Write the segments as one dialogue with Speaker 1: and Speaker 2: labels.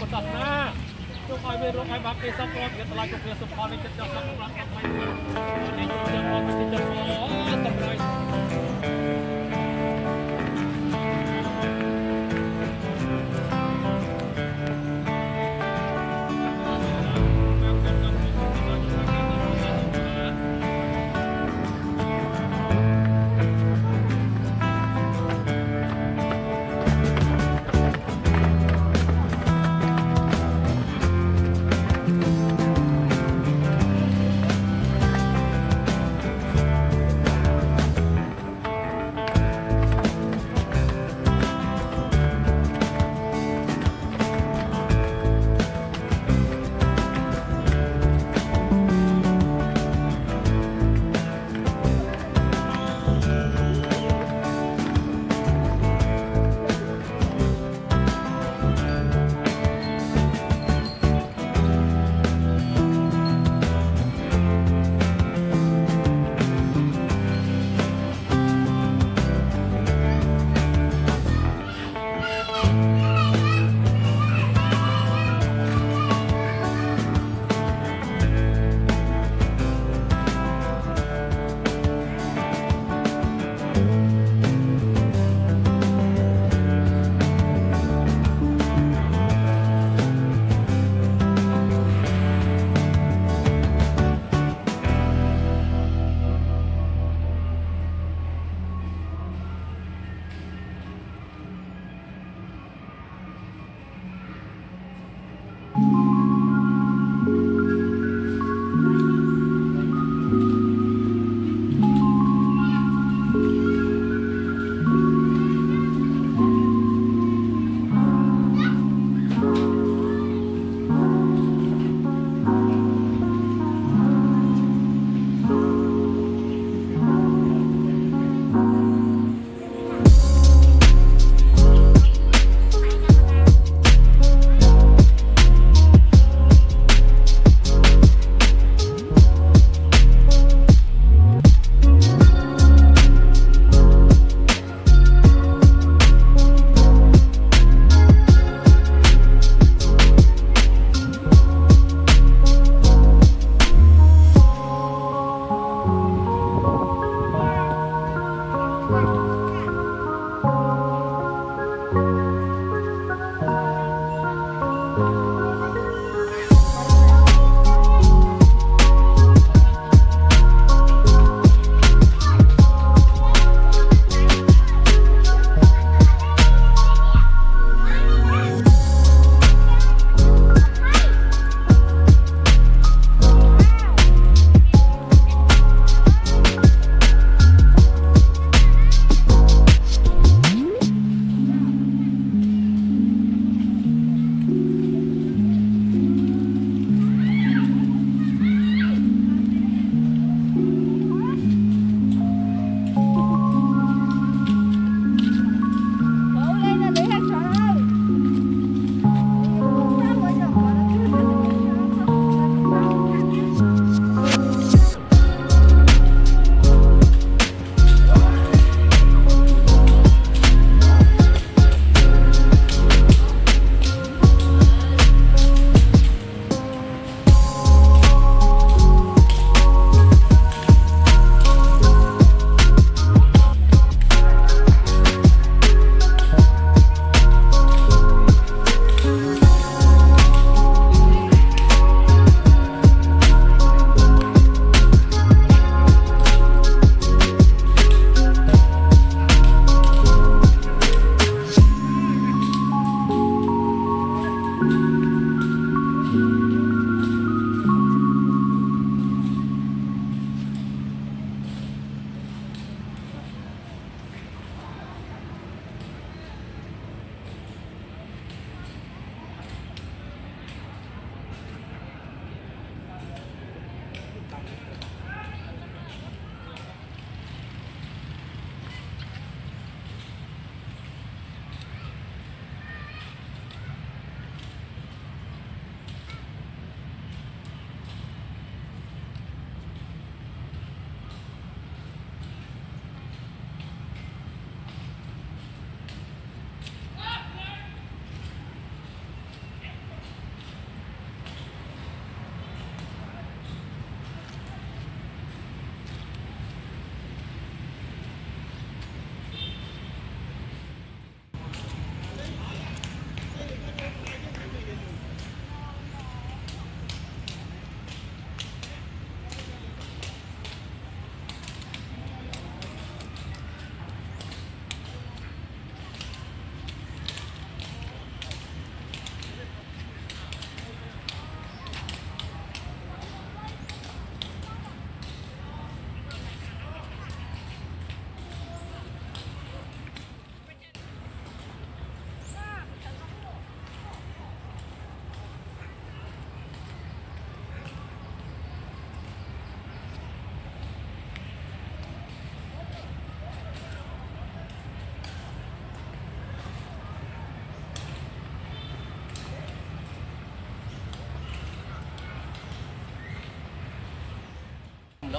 Speaker 1: ពុទ្ធសាសនាជុំឲ្យមានរកឲ្យបាក់គេសពគាត់គេឆ្លៃគ្រប់គ្នាសុខផលនេះចិត្តចង់សម្រាប់អត់មិននេះយើងមកទៅចិត្តអូសម្រាប់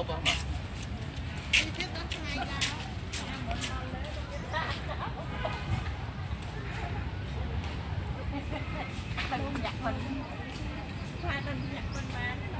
Speaker 1: lốp không mà
Speaker 2: nhặt mình nhặt mình bán